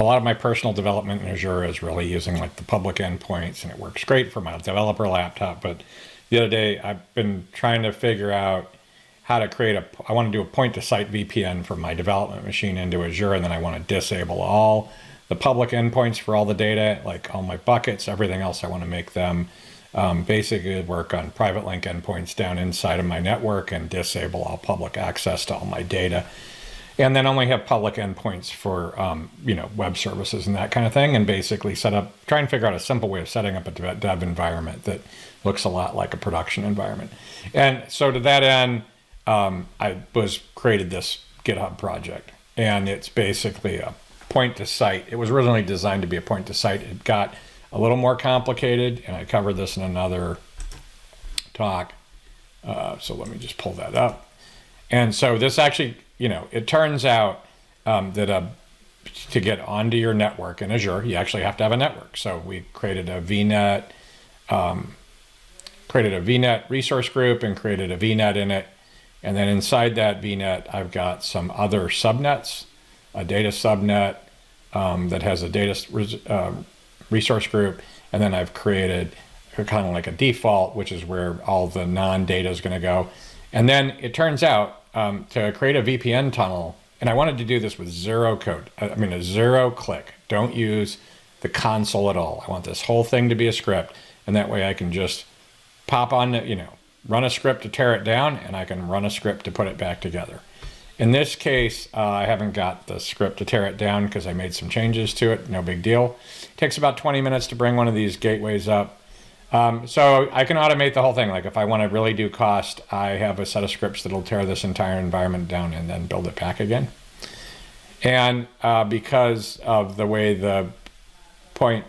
a lot of my personal development in Azure is really using like the public endpoints, and it works great for my developer laptop. But the other day, I've been trying to figure out how to create I want to do a point-to-site VPN from my development machine into Azure, and then I want to disable all the public endpoints for all the data, like all my buckets, everything else. I want to make them basically work on private link endpoints down inside of my network and disable all public access to all my data. And then only have public endpoints for, web services and that kind of thing. And basically try and figure out a simple way of setting up a dev environment that looks a lot like a production environment. And so to that end, I created this GitHub project, and it's basically a point to site. It was originally designed to be a point to site. It got a little more complicated, and I covered this in another talk. So let me just pull that up. And so this actually, it turns out that to get onto your network in Azure, you actually have to have a network. So we created a VNet, resource group and created a VNet in it. And then inside that VNet, I've got some other subnets, a data subnet that has a data resource group. And then I've created kind of like a default, which is where all the non-data is going to go. And then it turns out to create a VPN tunnel, and I wanted to do this with zero code. A zero click. Don't use the console at all. I want this whole thing to be a script, and that way I can just pop on, run a script to tear it down, and I can run a script to put it back together. In this case, I haven't got the script to tear it down because I made some changes to it. No big deal. It takes about 20 minutes to bring one of these gateways up. So I can automate the whole thing. Like if I want to really do cost, I have a set of scripts that'll tear this entire environment down and then build it back again. And because of the way the point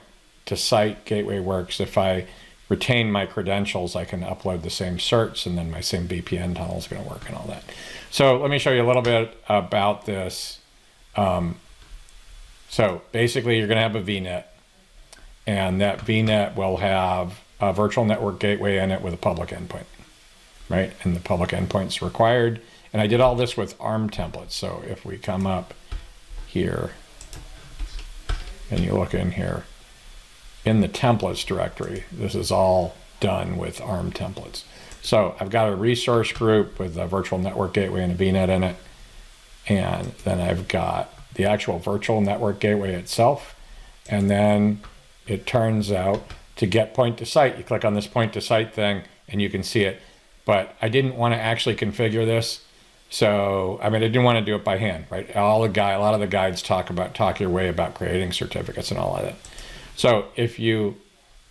to site gateway works, if I retain my credentials, I can upload the same certs, and then my same VPN tunnel is going to work and all that. So let me show you a little bit about this. So basically you're going to have a VNet, and that VNet will have a virtual network gateway in it with a public endpoint, right? And the public endpoint's required. And I did all this with ARM templates. So if we come up here and you look in here, in the templates directory, this is all done with ARM templates. So I've got a resource group with a virtual network gateway and a VNet in it. And then I've got the actual virtual network gateway itself. And then it turns out to get point to site, you click on this point to site thing and you can see it. But I didn't want to actually configure this. So, I didn't want to do it by hand, right? A lot of the guides talk your way about creating certificates and all of that. So if you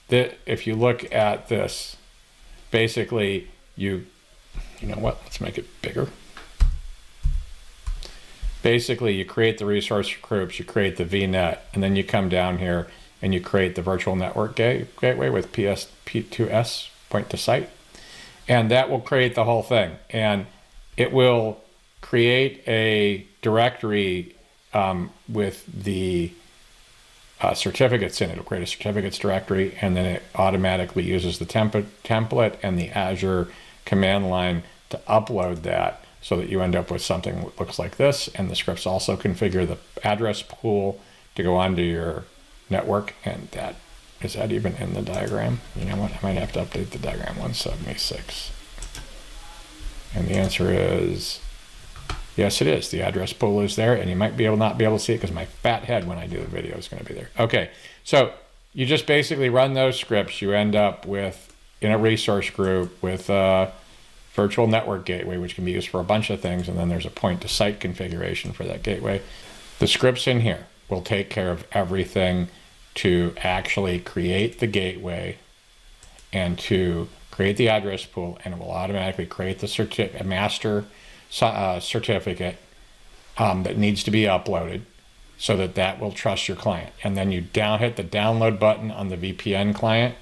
look at this, basically you know what, let's make it bigger. Basically you create the resource groups, you create the VNet, and then you come down here and you create the virtual network gateway with P2S, point to site. And that will create the whole thing. And it will create a directory with the certificates in it. It'll create a certificates directory, and then it automatically uses the template and the Azure command line to upload that so that you end up with something that looks like this. And the scripts also configure the address pool to go onto your network. And is that even in the diagram? You know what, I might have to update the diagram. 176. And the answer is yes, it is. The address pool is there, and you might not be able to see it because my fat head when I do the video is going to be there. Okay, so you just basically run those scripts. You end up with, in a resource group, with a virtual network gateway, which can be used for a bunch of things, and then there's a point to site configuration for that gateway. The scripts in here will take care of everything to actually create the gateway and to create the address pool, and it will automatically create the master certificate that needs to be uploaded so that will trust your client. And then you hit the download button on the VPN client,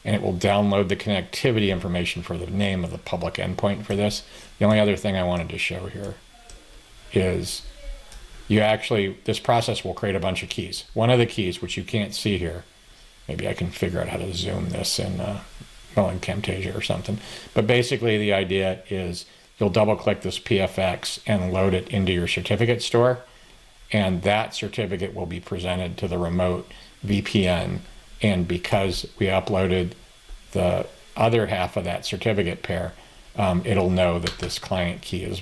and it will download the connectivity information for the name of the public endpoint for this. The only other thing I wanted to show here is this process will create a bunch of keys. One of the keys, which you can't see here, maybe I can figure out how to zoom this in Camtasia or something. But basically the idea is you'll double click this PFX and load it into your certificate store. and that certificate will be presented to the remote VPN. And because we uploaded the other half of that certificate pair, it'll know that this client key is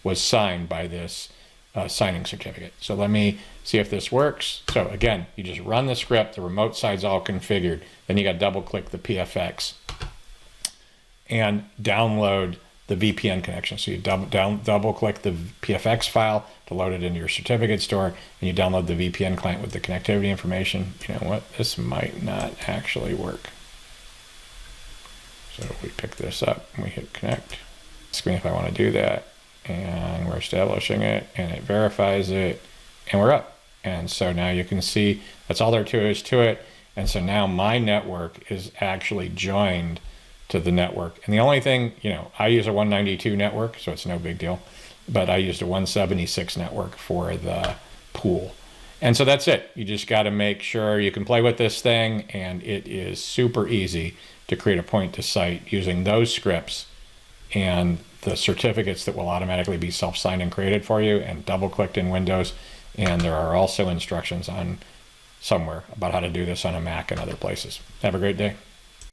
was signed by this signing certificate. So let me see if this works. So again, you just run the script, the remote side's all configured, then you got to double click the PFX and download the VPN connection. So you double click the PFX file to load it into your certificate store, and you download the VPN client with the connectivity information. You know what? This might not actually work. So we pick this up and we hit connect. Ask me if I want to do that, and we're establishing it, and it verifies it, and we're up. And so now you can see that's all there is to it. And so now my network is actually joined to the network. And the only thing, you know, I use a 192 network, so it's no big deal, but I used a 176 network for the pool. And so that's it. You just got to make sure you can play with this thing, and it is super easy to create a point to site using those scripts and the certificates that will automatically be self-signed and created for you and double-clicked in Windows. And there are also instructions on somewhere about how to do this on a Mac and other places. Have a great day.